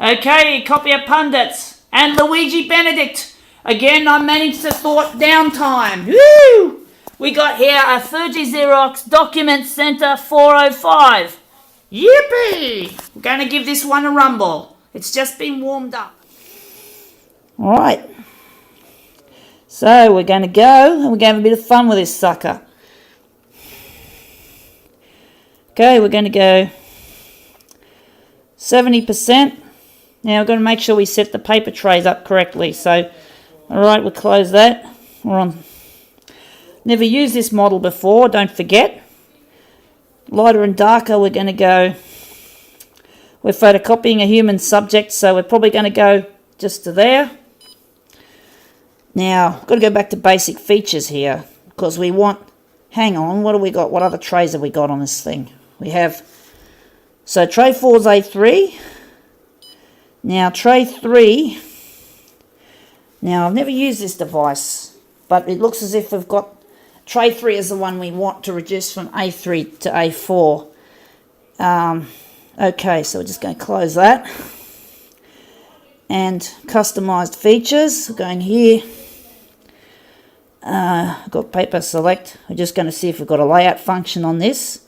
Okay, Copier Pundits and Luigi Benedict. Again, I managed to thwart downtime. Woo! We got here a FUJI XEROX Document Centre 405. Yippee! We're going to give this one a rumble. It's just been warmed up. Alright. So we're going to go and we're going to have a bit of fun with this sucker. Okay, we're going to go 70%. Now we're going to make sure we set the paper trays up correctly. So, alright, we'll close that. We're on. Never used this model before, don't forget. Lighter and darker, we're going to go. We're photocopying a human subject, so we're probably going to go just to there. Now, got to go back to basic features here, because we want, hang on, what have we got? What other trays have we got on this thing? We have, so tray 4 is A3. Now tray 3, now I've never used this device, but it looks as if we've got, tray 3 is the one we want to reduce from A3 to A4. Okay, so we're just going to close that. And customized features, going here. I've got paper select. We're just going to see if we've got a layout function on this.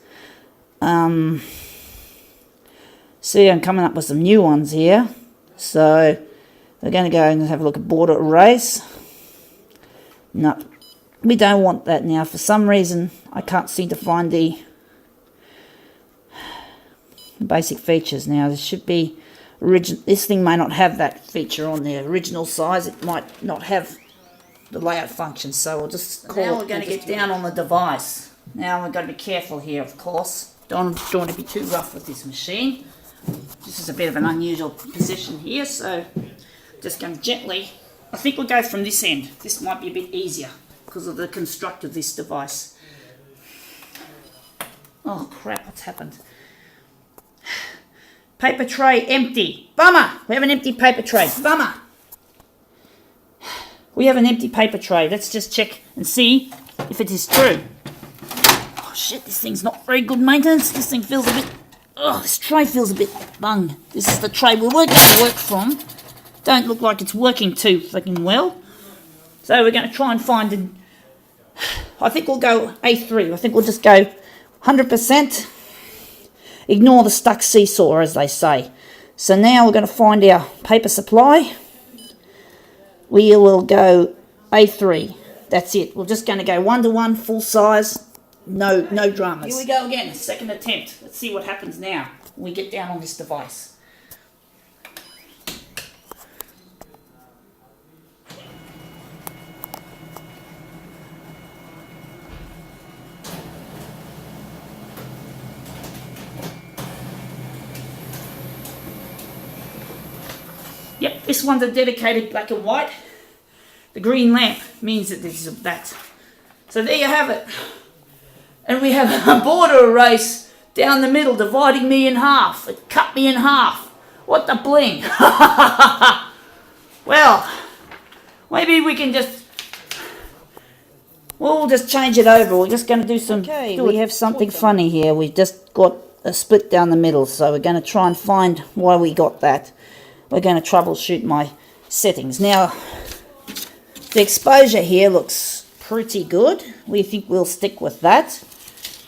See, I'm coming up with some new ones here. So we're going to go and have a look at border erase. No, we don't want that now. For some reason, I can't seem to find the basic features now. There should be original. This thing may not have that feature on the original size. It might not have the layout function. So we'll just call. Now we're going to get down on the device. Now we've got to be careful here, of course. Don't want to be too rough with this machine. This is a bit of an unusual position here, so just going to gently. I think we'll go from this end. This might be a bit easier because of the construct of this device. Oh crap, what's happened? Paper tray empty. Bummer! We have an empty paper tray. Bummer! We have an empty paper tray. Let's just check and see if it is true. Oh shit, this thing's not very good maintenance. This thing feels a bit... Oh, this tray feels a bit bung. This is the tray we're going to work from. Don't look like it's working too fucking well. So we're going to try and find it. I think we'll go A3. I think we'll just go 100%. Ignore the stuck seesaw, as they say. So now we're going to find our paper supply. We will go A3. That's it. We're just going to go 1-to-1, full size. No dramas. Here we go again, second attempt. Let's see what happens now when we get down on this device. Yep, this one's a dedicated black and white. The green lamp means that this is that. So there you have it. And we have a border erase down the middle, dividing me in half. It cut me in half. What the bling? Well, maybe we can just... We'll just change it over. We're just going to do some... Okay, we have something funny here. We've just got a split down the middle. So we're going to try and find why we got that. We're going to troubleshoot my settings. Now, the exposure here looks pretty good. We think we'll stick with that.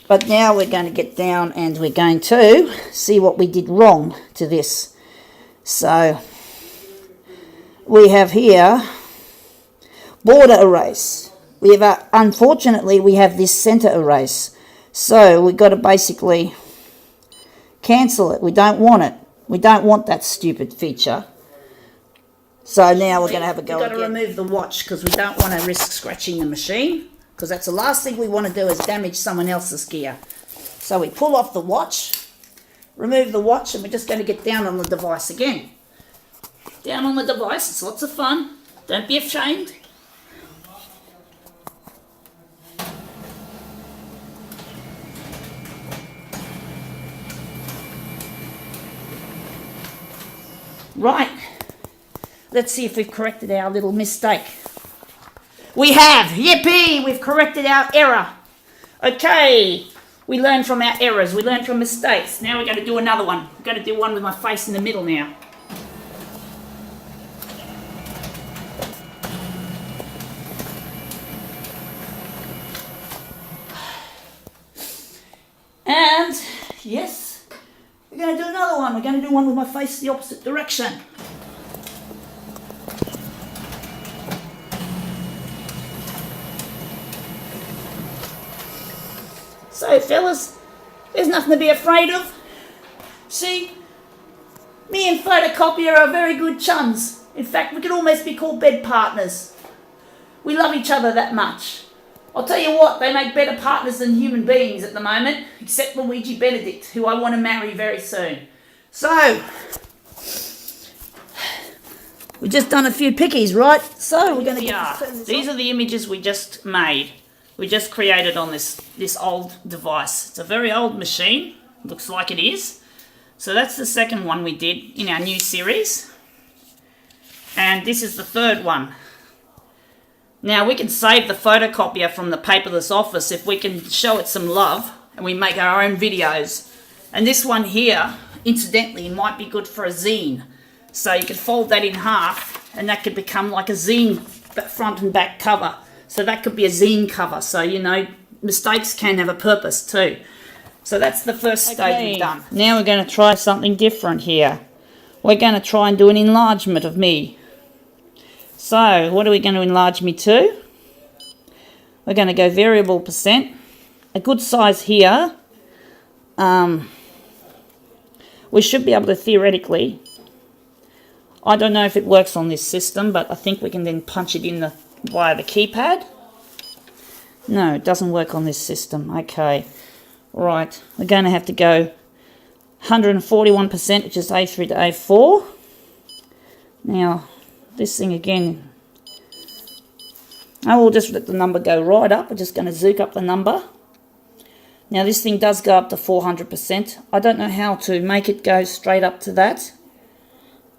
But now we're going to get down and we're going to see what we did wrong to this. So we have here border erase. We have unfortunately we have this center erase. So we've got to basically cancel it. We don't want it. We don't want that stupid feature. So now we're going to have a go again. We've got to remove the watch because we don't want to risk scratching the machine. Because that's the last thing we want to do is damage someone else's gear. So we pull off the watch, remove the watch, and we're just going to get down on the device again. Down on the device, it's lots of fun. Don't be ashamed. Right, let's see if we've corrected our little mistake. We have! Yippee! We've corrected our error. Okay, we learn from our errors. We learn from mistakes. Now we're going to do another one. We're going to do one with my face in the middle now. Yes. We're going to do another one. We're going to do one with my face the opposite direction. So, fellas, there's nothing to be afraid of. See, me and Photocopier are very good chums. In fact, we could almost be called bed partners. We love each other that much. I'll tell you what, they make better partners than human beings at the moment, except Luigi Benedict, who I want to marry very soon. So, we've just done a few pickies, right? So, we're going to These are the images we just made. We just created on this old device. It's a very old machine. Looks like it is. So that's the second one we did in our new series. And this is the third one. Now we can save the photocopier from the paperless office if we can show it some love and we make our own videos. And this one here, incidentally, might be good for a zine. So you could fold that in half and that could become like a zine front and back cover. So that could be a zine cover. So, you know, mistakes can have a purpose too. So that's the first stage we've done. Now we're going to try something different here. We're going to try and do an enlargement of me. So, what are we going to enlarge me to? We're going to go variable percent. A good size here. We should be able to theoretically, I don't know if it works on this system, but I think we can then punch it in via the keypad. No, it doesn't work on this system. Okay. Right. We're going to have to go 141%, which is A3 to A4. Now, this thing again, I will just let the number go right up. We're just going to zook up the number. Now this thing does go up to 400%. I don't know how to make it go straight up to that,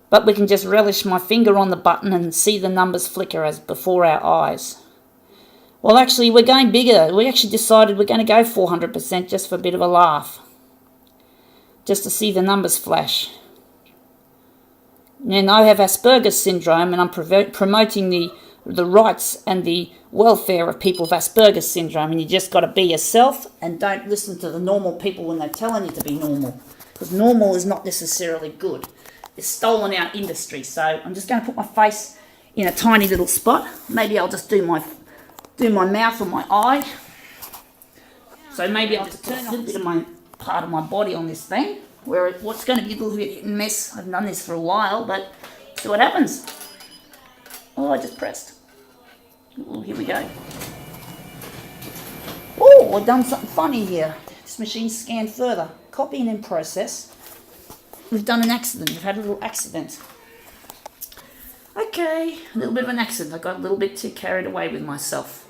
but we can just relish my finger on the button and see the numbers flicker as before our eyes. Well, actually, we're going bigger. We actually decided we're going to go 400% just for a bit of a laugh, just to see the numbers flash. And I have Asperger's syndrome, and I'm promoting the rights and the welfare of people with Asperger's syndrome, and you just got to be yourself and don't listen to the normal people when they're telling you to be normal, because normal is not necessarily good. It's stolen our industry. So I'm just going to put my face in a tiny little spot. Maybe I'll just do my mouth or my eye. So maybe I'll just turn a little bit of my part of my body on this thing, where what's going to be a little bit mess. I've done this for a while, but see what happens. Oh, I just pressed. Oh, here we go. Oh, I've done something funny here. This machine's scanned further. Copying in process. We've done an accident. We've had a little accident. Okay, a little bit of an accident. I got a little bit too carried away with myself.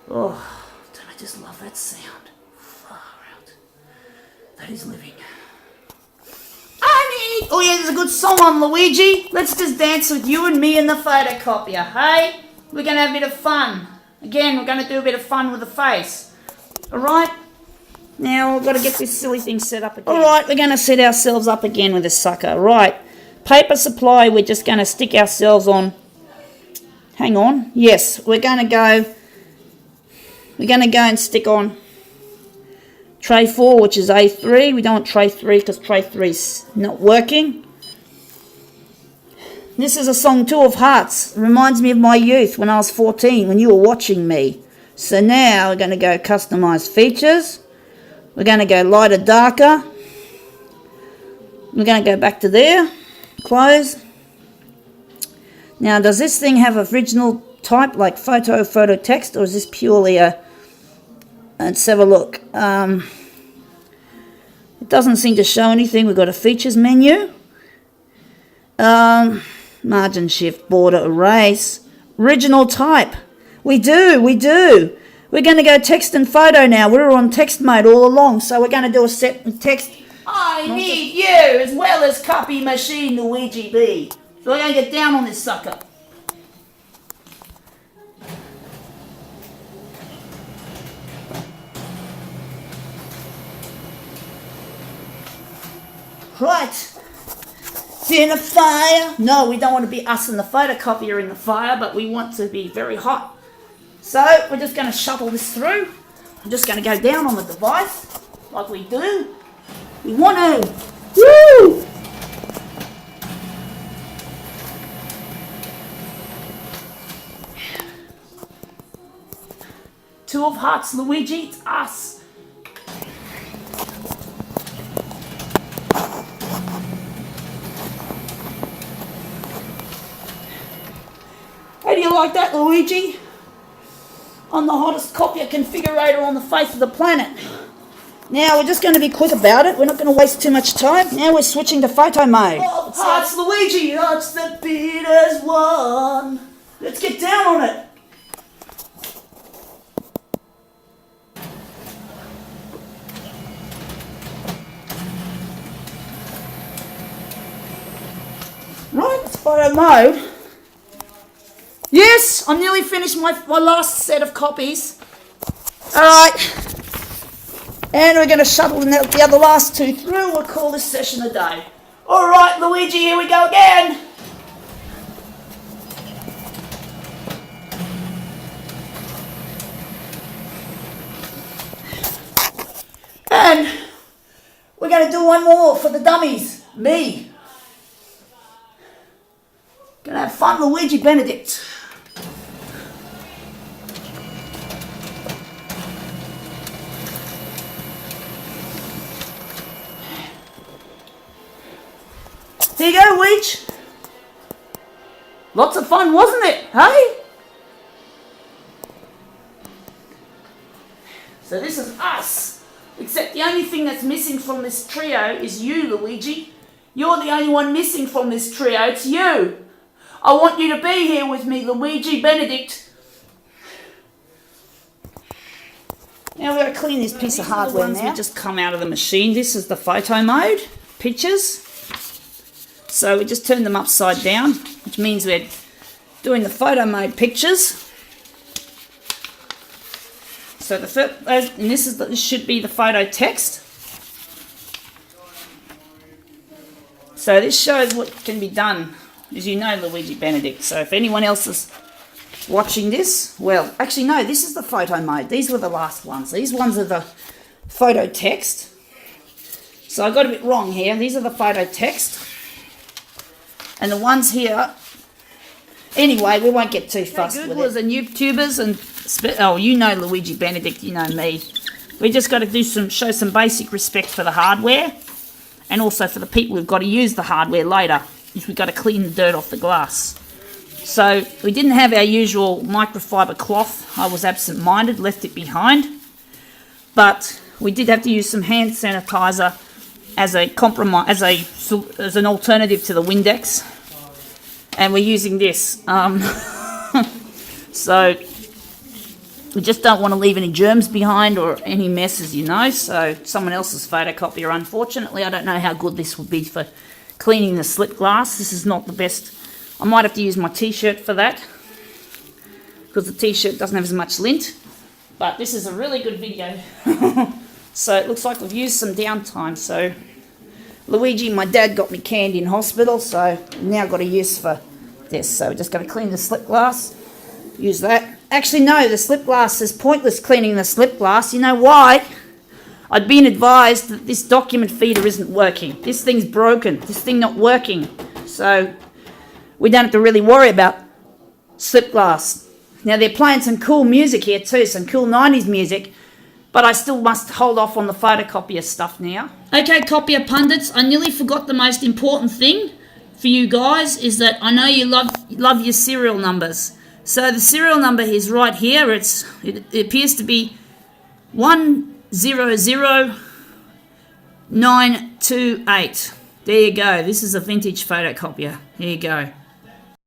Oh, don't I just love that sound? Far out. That is living. Oh yeah, there's a good song on, Luigi. Let's just dance with you and me in the photocopier, hey? We're going to have a bit of fun. Again, we're going to do a bit of fun with the face. Alright? Now, we've got to get this silly thing set up again. Alright, we're going to set ourselves up again with this sucker. Right. Paper supply, we're just going to stick ourselves on. Hang on. Yes, we're going to go and stick on tray 4, which is A3. We don't want tray 3 because tray 3 is not working. This is a song, Two of Hearts. It reminds me of my youth when I was 14, when you were watching me. So now we're going to go customize features. We're going to go lighter, darker. We're going to go back to there. Close. Now, does this thing have original type like photo text, or is this purely a... Let's have a look. It doesn't seem to show anything. We've got a features menu. Margin shift, border, erase. Original type. We do. We're going to go text and photo now. We were on text mode all along, so we're going to do a set text. I need you as well as copy machine Luigi B. So we're going to get down on this sucker. Right. In the fire. No, we don't want to be us and the photocopier in the fire, but we want to be very hot. So we're just going to shuffle this through. I'm just going to go down on the device like we do. We want to. Woo! Two of Hearts, Luigi, it's us. How do you like that, Luigi? I'm the hottest copier configurator on the face of the planet. Now, we're just going to be quick about it. We're not going to waste too much time. Now we're switching to photo mode. Oh, Hearts, Luigi, that's the beat as one. Let's get down on it. Right, it's photo mode. Yes, I'm nearly finished my last set of copies. Alright. And we're going to shuttle the other last two through. We'll call this session a day. Alright, Luigi, here we go again. And we're going to do one more for the dummies. Me. Gonna have fun, Luigi Benedict. There you go, Weech. Lots of fun, wasn't it? Hey? So this is us. Except the only thing that's missing from this trio is you, Luigi. You're the only one missing from this trio. It's you. I want you to be here with me, Luigi Benedict. Now we're going to clean this piece of hardware now. We just come out of the machine. This is the photo mode, pictures. So we just turn them upside down, which means we're doing the photo mode pictures. So the first, and this should be the photo text. So this shows what can be done, as you know, Luigi Benedict. So if anyone else is watching this, well, actually no, this is the photo mode. These were the last ones. These ones are the photo text. So I got a bit wrong here. These are the photo text. And the ones here, anyway, we won't get too fussed with it. Googlers and YouTubers and, oh, you know Luigi Benedict, you know me. We just got to show some basic respect for the hardware, and also for the people who've got to use the hardware later. We've got to clean the dirt off the glass. So we didn't have our usual microfiber cloth. I was absent-minded, left it behind. But we did have to use some hand sanitizer as a compromise, as an alternative to the Windex, and we're using this. So we just don't want to leave any germs behind or any messes, you know. So someone else's photocopier, unfortunately, I don't know how good this would be for cleaning the slip glass. This is not the best. I might have to use my t-shirt for that, because the t-shirt doesn't have as much lint. But this is a really good video. So it looks like we've used some downtime. So Luigi, my dad got me canned in hospital, so I've now got a use for this. So we're just going to clean the slip glass, use that. Actually, no, the slip glass is pointless cleaning the slip glass. You know why? I'd been advised that this document feeder isn't working. This thing's broken. This thing not working. So we don't have to really worry about slip glass. Now they're playing some cool music here too, some cool 90s music. But I still must hold off on the photocopier stuff now. Okay, copier pundits, I nearly forgot the most important thing for you guys, is that I know you love your serial numbers. So the serial number is right here. It appears to be 100928. There you go. This is a vintage photocopier. Here you go.